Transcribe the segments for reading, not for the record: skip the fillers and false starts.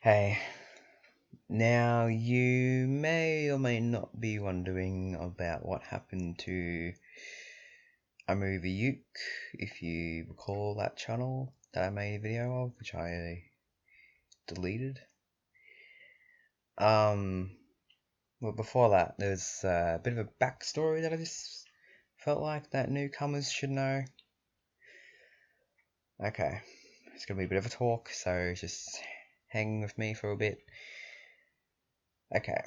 Hey, now you may or may not be wondering about what happened to Amu-kun, if you recall that channel that I made a video of, which I deleted. Well, before that, there's a bit of a backstory that I just felt like that newcomers should know. Okay, it's gonna be a bit of a talk, so just hang with me for a bit. Okay,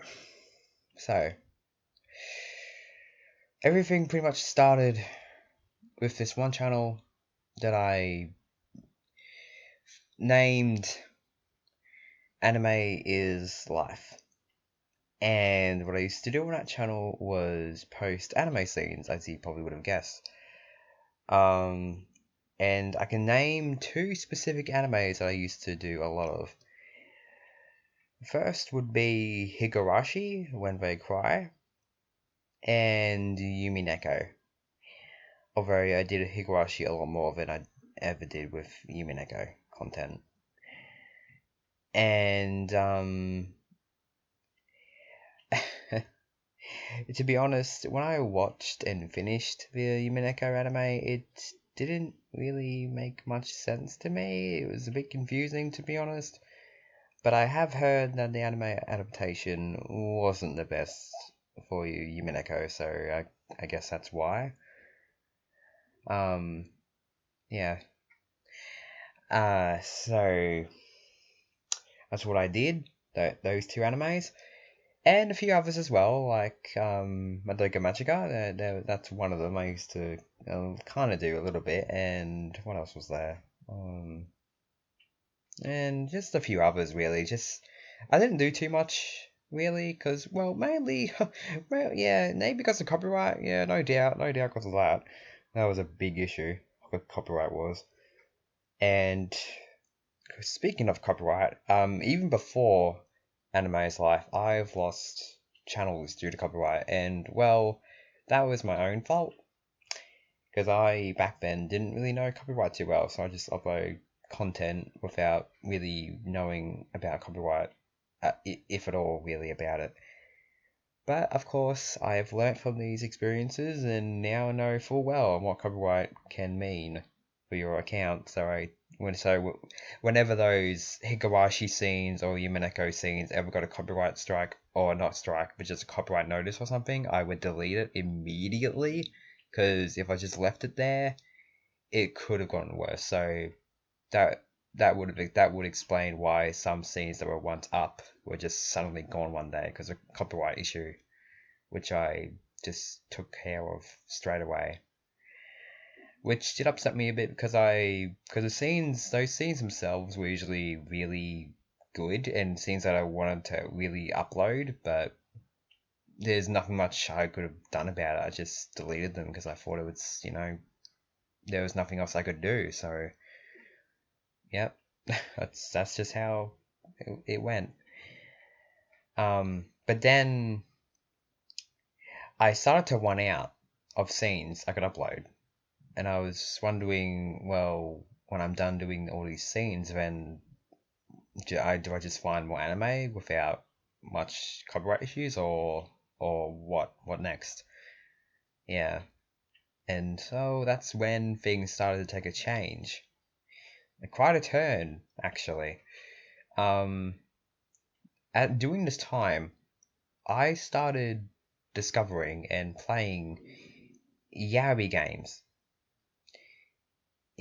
so everything pretty much started with this one channel that I named Anime is Life. And what I used to do on that channel was post anime scenes, as you probably would have guessed. And I can name two specific animes that I used to do a lot of. First would be Higurashi, When They Cry, and Yumi Neko. Although I did Higurashi a lot more than I ever did with Yumi Neko content. And to be honest, when I watched and finished the Yumineko anime, it didn't really make much sense to me. It was a bit confusing, to be honest. But I have heard that the anime adaptation wasn't the best for you, Yumineko, so I guess that's why. Yeah. So that's what I did. Those two animes. And a few others as well, like Madoka Magica. That's one of them I used to kind of do a little bit. And what else was there? And just a few others, really. Just I didn't do too much, really, because, well, mainly, well, yeah, maybe because of copyright. Yeah, no doubt because of that. That was a big issue, what copyright was. And speaking of copyright, even before Anime's Life, I've lost channels due to copyright, and well, that was my own fault because I back then didn't really know copyright too well, so I just upload content without really knowing about copyright, if at all, really about it. But of course, I have learnt from these experiences, and now know full well what copyright can mean for your account. Whenever those Higurashi scenes or Yumineko scenes ever got a copyright strike, or not strike, but just a copyright notice or something, I would delete it immediately. Because if I just left it there, it could have gotten worse. So that would explain why some scenes that were once up were just suddenly gone one day because of a copyright issue, which I just took care of straight away. Which did upset me a bit because those scenes themselves were usually really good and scenes that I wanted to really upload, but there's nothing much I could have done about it. I just deleted them because I thought it was, there was nothing else I could do. So, yep, that's just how it went. But then I started to run out of scenes I could upload. And I was wondering, well, when I'm done doing all these scenes, then do I just find more anime without much copyright issues, or what? What next? Yeah, and so that's when things started to take a change, quite a turn actually. Um, at during this time, I started discovering and playing yaoi games.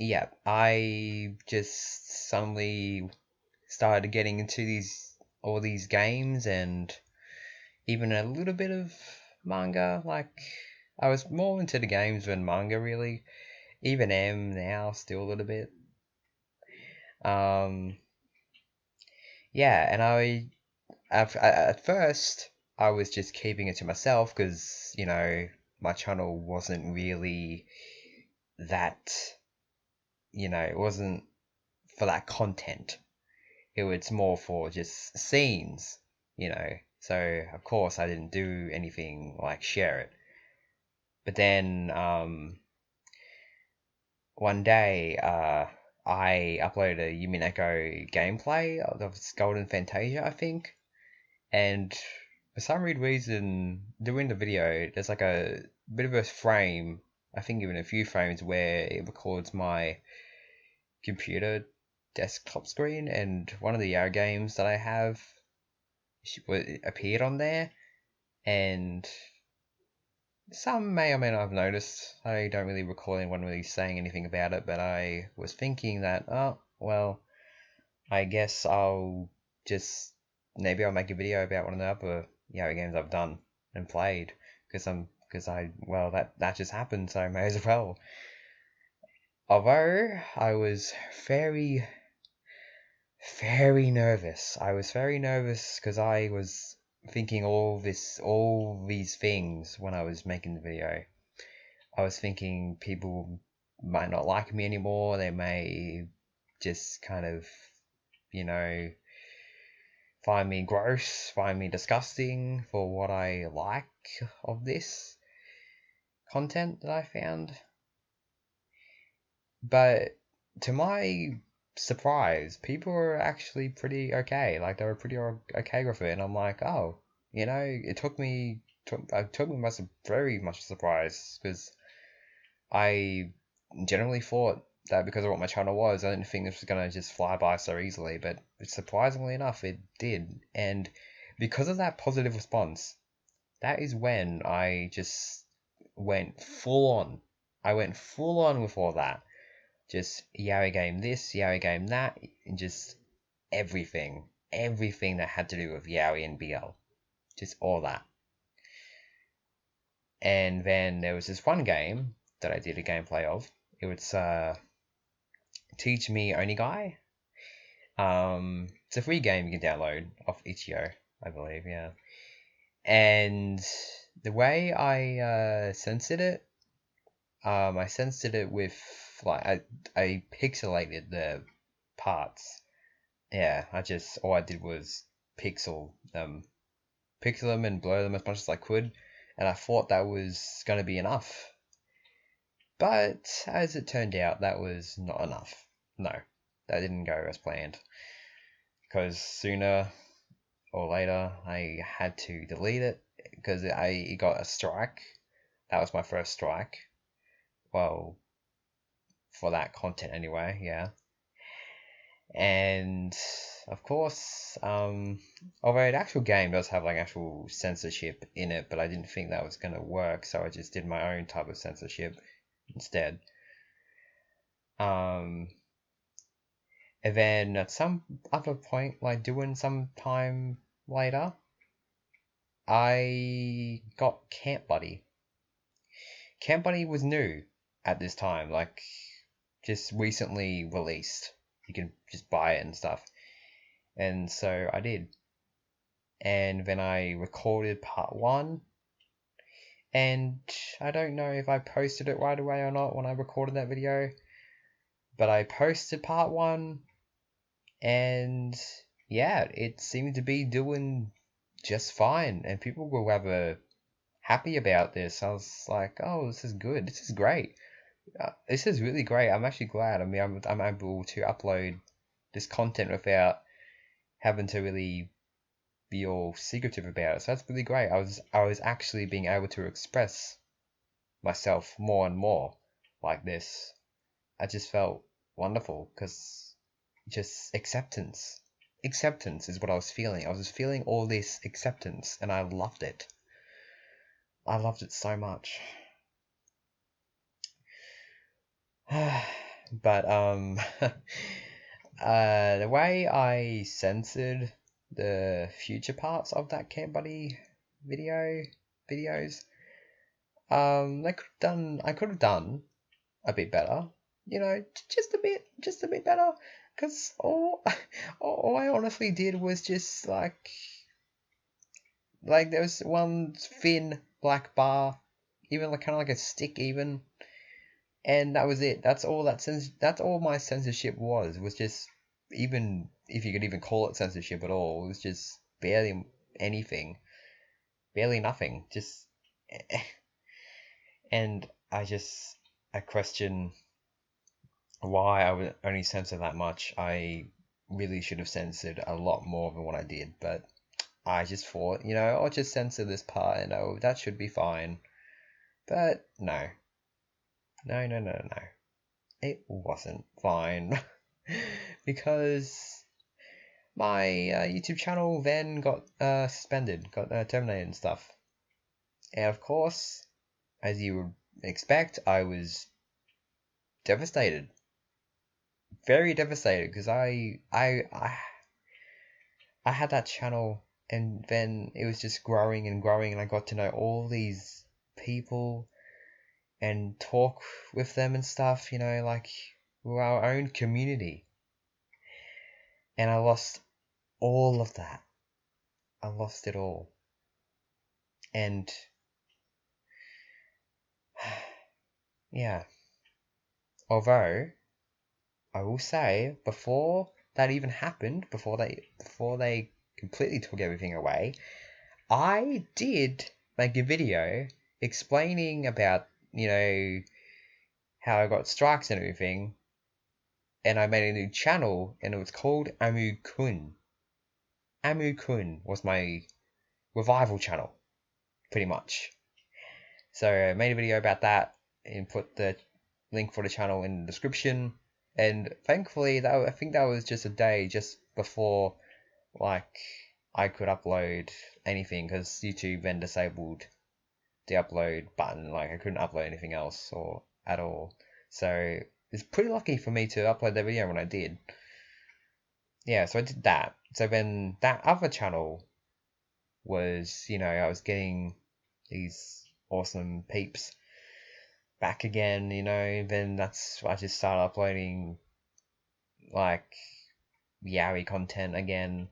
Yeah, I just suddenly started getting into all these games and even a little bit of manga. Like I was more into the games than manga really. Even am now still a little bit. Um, yeah, and at first I was just keeping it to myself because my channel wasn't really that it wasn't for that content. It was more for just scenes, So of course I didn't do anything like share it. But then one day I uploaded a Yumineko gameplay of Golden Fantasia, I think, and for some weird reason, during the video, there's like a bit of a frame, I think even a few frames, where it records my computer desktop screen, and one of the Yao games that I have appeared on there, and some may or may not have noticed. I don't really recall anyone really saying anything about it, but I was thinking that, oh, well, I guess maybe I'll make a video about one of the other Yao games I've done and played, well, that just happened, so I may as well. Although I was very, very nervous. I was very nervous because I was thinking all these things when I was making the video. I was thinking people might not like me anymore. They may just kind of, you know, find me gross, find me disgusting for what I like of this content that I found. But to my surprise, people were actually pretty okay. Like, they were pretty okay with it, and I'm like, oh, it took me very much surprise, because I generally thought that because of what my channel was, I didn't think this was gonna just fly by so easily. But surprisingly enough, it did, and because of that positive response, that is when I just went full on. I went full on with all that. Just Yaoi game this, Yaoi game that, and just everything. Everything that had to do with Yaoi and BL. Just all that. And then there was this one game that I did a gameplay of. It was Teach Me Onigai. It's a free game you can download off itch.io, I believe, yeah. And the way I censored it, I censored it with, like, I pixelated the parts. Yeah, all I did was pixel them and blur them as much as I could, and I thought that was going to be enough. But as it turned out, that was not enough. No, that didn't go as planned. Because sooner or later, I had to delete it because it got a strike. That was my first strike. Well, for that content anyway, yeah. And of course, although the actual game does have like actual censorship in it, but I didn't think that was going to work, so I just did my own type of censorship instead. And then at some other point, like doing some time later, I got Camp Buddy. Camp Buddy was new at this time, like just recently released. You can just buy it and stuff. And so I did. And then I recorded part 1. And I don't know if I posted it right away or not when I recorded that video. But I posted part 1. And yeah, it seemed to be doing just fine. And people were rather happy about this. I was like, oh, this is good. This is great. This is really great. I'm actually glad. I mean, I'm able to upload this content without having to really be all secretive about it. So that's really great. I was actually being able to express myself more and more like this. I just felt wonderful because just acceptance. Acceptance is what I was feeling. I was just feeling all this acceptance, and I loved it. I loved it so much. But the way I censored the future parts of that Camp Buddy videos, I could have done a bit better, just a bit better, because all I honestly did was just like there was one thin black bar, even like kind of like a stick even. And that was it. That's all my censorship was just, even if you could even call it censorship at all, it was just barely anything. Barely nothing. Just and I question why I would only censor that much. I really should have censored a lot more than what I did, but I just thought, I'll just censor this part and oh, that should be fine. But no. No, no, no, no. It wasn't fine. Because my YouTube channel then got suspended, got terminated and stuff. And of course, as you would expect, I was devastated. Very devastated because I had that channel and then it was just growing and growing and I got to know all these people and talk with them and stuff, like we're our own community. And I lost all of that. I lost it all. And yeah, although I will say before that even happened, before they completely took everything away, I did make a video explaining about, how I got strikes and everything, and I made a new channel and it was called Amu-kun. Amu-kun was my revival channel, pretty much. So I made a video about that and put the link for the channel in the description. And thankfully, I think that was just a day just before, like, I could upload anything because YouTube then disabled the upload button. Like, I couldn't upload anything else or at all. So it's pretty lucky for me to upload that video when I did. Yeah, so I did that. So then that other channel was, I was getting these awesome peeps back again, then that's I just started uploading like yaoi content again.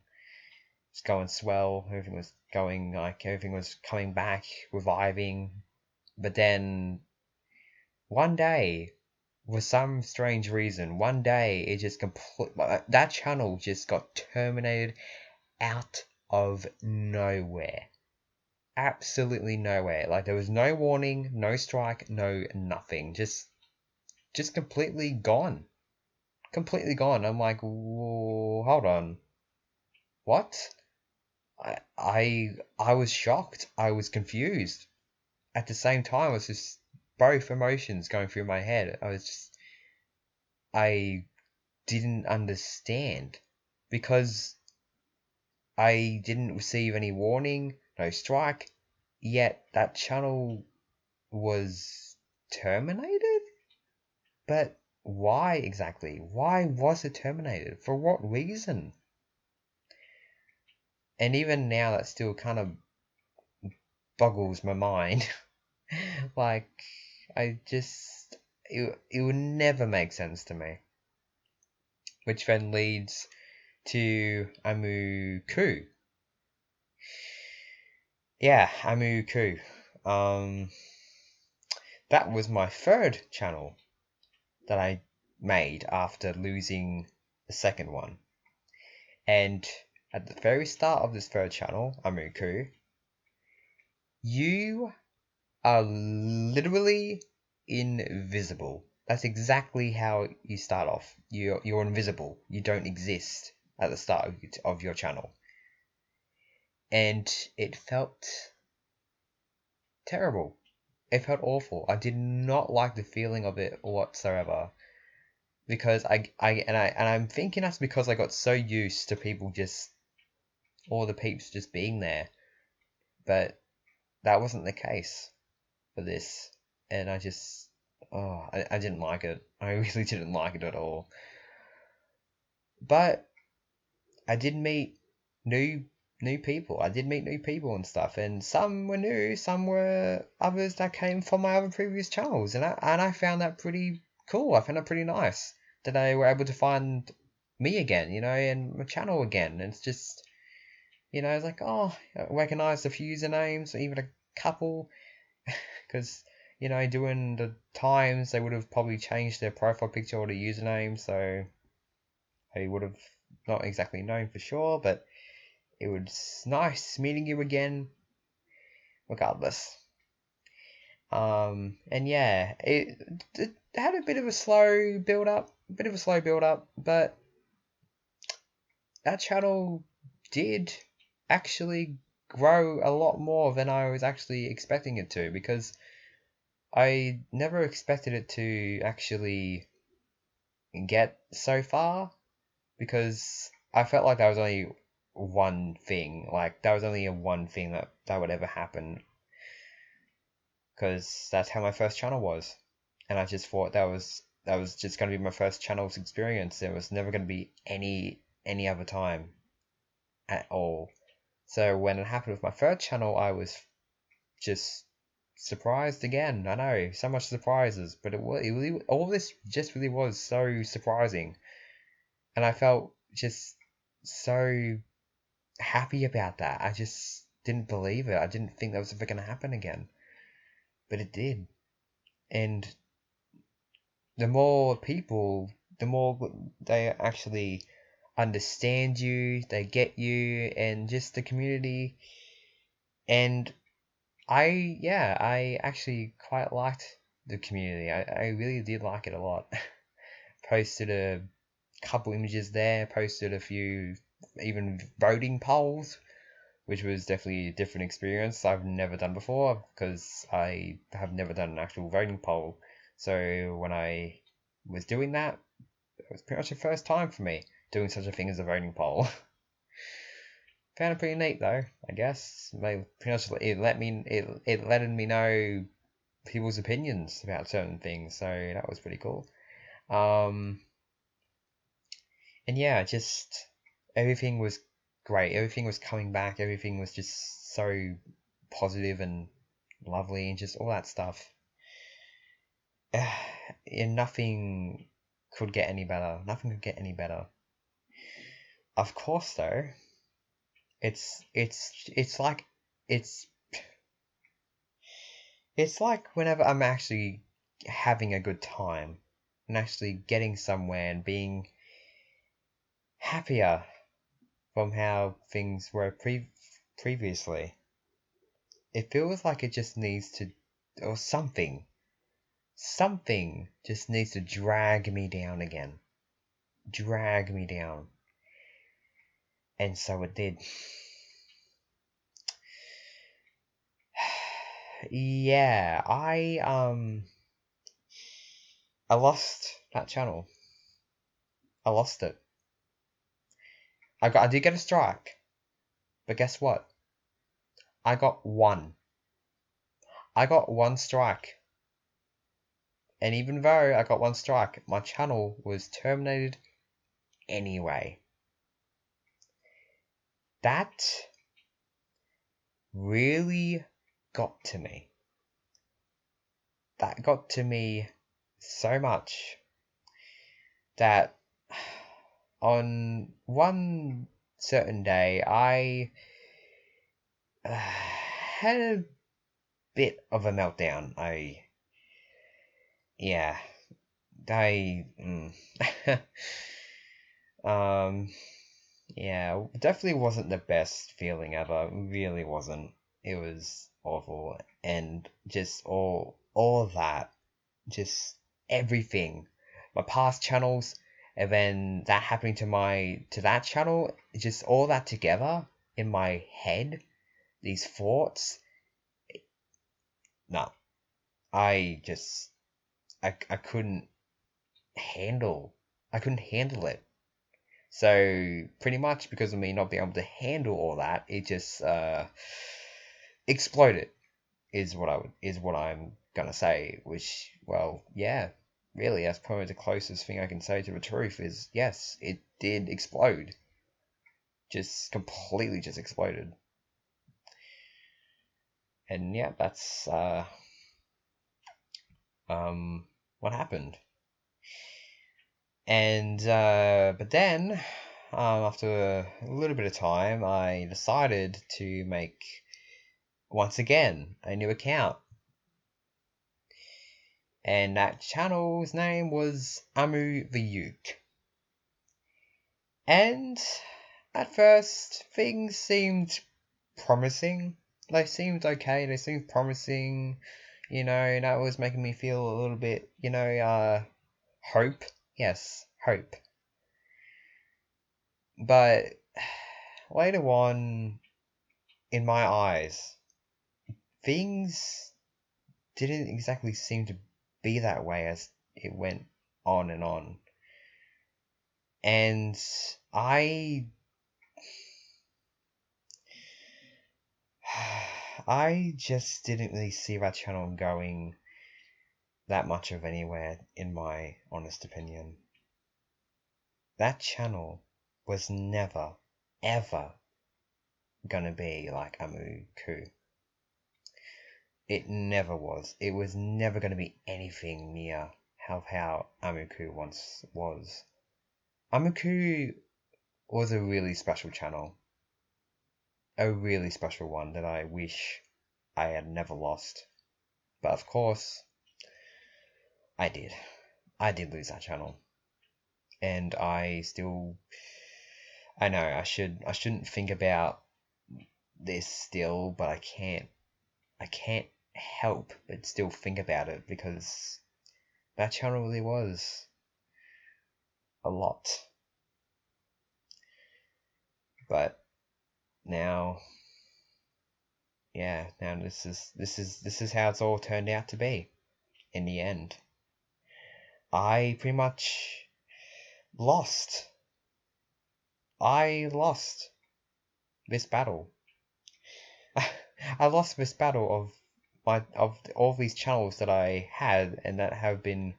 It's going swell. Everything was coming back, reviving. But then one day, for some strange reason, one day it just that channel just got terminated out of nowhere. Absolutely nowhere. Like there was no warning, no strike, no nothing. Just completely gone. Completely gone. I'm like, whoa, hold on. What? I was shocked. I was confused. At the same time, it was just both emotions going through my head. I didn't understand because I didn't receive any warning, no strike, yet that channel was terminated? But why exactly? Why was it terminated? For what reason? And even now, that still kind of boggles my mind. Like, it would never make sense to me. Which then leads to Amu-kuu. Yeah, Amu-kuu. That was my third channel that I made after losing the second one. And at the very start of this third channel, Amu-kuu, you are literally invisible. That's exactly how you start off. You're invisible. You don't exist at the start of your channel. And it felt terrible. It felt awful. I did not like the feeling of it whatsoever. Because I'm thinking that's because I got so used to people just all the peeps just being there. But that wasn't the case for this. And I didn't like it. I really didn't like it at all. But I did meet new people. I did meet new people and stuff, and some were new, some were others that came from my other previous channels, and I found that pretty cool. I found that pretty nice that they were able to find me again, and my channel again. And it's just, it's like, oh, I recognize a few usernames, or even a couple, because during the times they would have probably changed their profile picture or the username, so I would have not exactly known for sure, but it was nice meeting you again, regardless. And yeah, it had a bit of a slow build up, but that channel did actually grow a lot more than I was actually expecting it to, because I never expected it to actually get so far, because I felt like that was only one thing, like that was only a one thing that would ever happen, because that's how my first channel was, and I just thought that was just going to be my first channel's experience. There was never going to be any other time at all. So when it happened with my third channel, I was just surprised again. I know, so much surprises, but it really, all this just really was so surprising, and I felt just so happy about that. I just didn't believe it. I didn't think that was ever going to happen again, but it did. And the more people, the more they actually understand you, they get you, and just the community. And I actually quite liked the community. I really did like it a lot. Posted a couple images there, posted a few even voting polls, which was definitely a different experience I've never done before, because I have never done an actual voting poll. So when I was doing that, it was pretty much the first time for me doing such a thing as a voting poll. Found it pretty neat though, I guess. They pretty much it letting me know people's opinions about certain things, so that was pretty cool. Um, and yeah, just everything was great. Everything was coming back. Everything was just so positive and lovely, and just all that stuff. And nothing could get any better. Nothing could get any better. Of course, though, it's like it's it's like whenever I'm actually having a good time and actually getting somewhere and being happier from how things were previously. It feels like it just needs to, or something just needs to drag me down again. Drag me down. And so it did. Yeah, I lost that channel. I lost it. I did get a strike, but guess what? I got one. I got one strike. And even though I got one strike, my channel was terminated anyway. That really got to me. That got to me so much that on one certain day I had a bit of a meltdown. Yeah, I, um, yeah, definitely wasn't the best feeling ever. Really wasn't. It was awful, and just all of that, just everything, my past channels, and then that happening to that channel, just all that together in my head, these thoughts. No, I just I couldn't handle. I couldn't handle it. So pretty much because of me not being able to handle all that, it just exploded. Is what I'm gonna say. Which, well, yeah, really, that's probably the closest thing I can say to the truth. Is yes, it did explode. Just completely just exploded. And yeah, that's what happened. And but then, after a little bit of time, I decided to make once again a new account, and that channel's name was Amu the Uke. And at first, things seemed promising. They seemed okay. They seemed promising. You know, that was making me feel a little bit, hope. Yes, hope. But later on, in my eyes, things didn't exactly seem to be that way as it went on and on. And I I just didn't really see that channel going that much of anywhere, in my honest opinion. That channel was never, ever gonna be like Amu-kuu. It never was. It was never gonna be anything near how Amu-kuu once was. Amu-kuu was a really special channel. A really special one that I wish I had never lost. But of course, I did. I did lose that channel. And I know I shouldn't think about this still, but I can't help but still think about it because that channel really was a lot. But now, yeah, now this is how it's all turned out to be in the end. I pretty much lost. I lost this battle. I lost this battle of all these channels that I had and that have been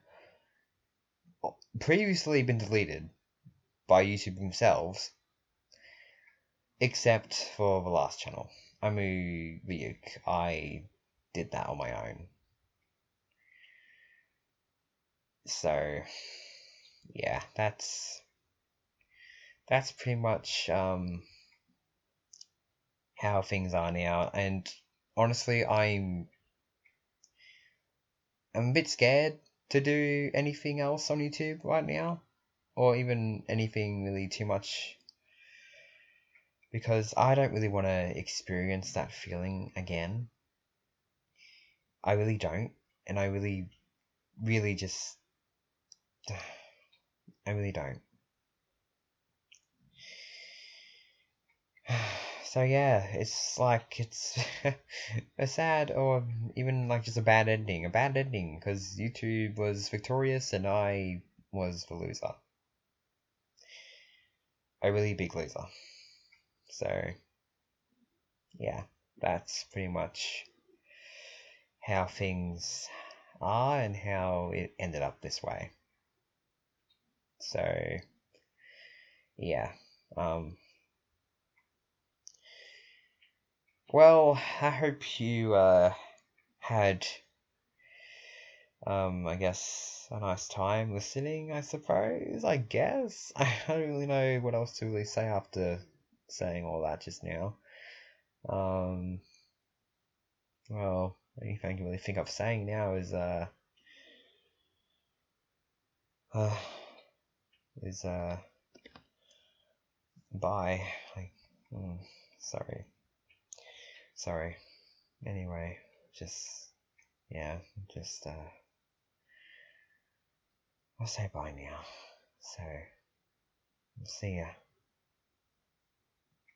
previously been deleted by YouTube themselves, except for the last channel, Amu-kuu. I did that on my own. So yeah, that's pretty much how things are now. And honestly, I'm a bit scared to do anything else on YouTube right now, or even anything really too much, because I don't really want to experience that feeling again. I really don't, and I really just, I really don't. So yeah, it's like it's a sad or even like just a bad ending, because YouTube was victorious and I was the loser, a really big loser. So yeah, that's pretty much how things are and how it ended up this way. So yeah, well, I hope you had I guess a nice time listening, I suppose, I guess. I don't really know what else to really say after saying all that just now. Um, well, the only thing I can really think of saying now uh is bye. Like, mm, sorry. Sorry. Anyway, just yeah, just I'll say bye now. So, see ya.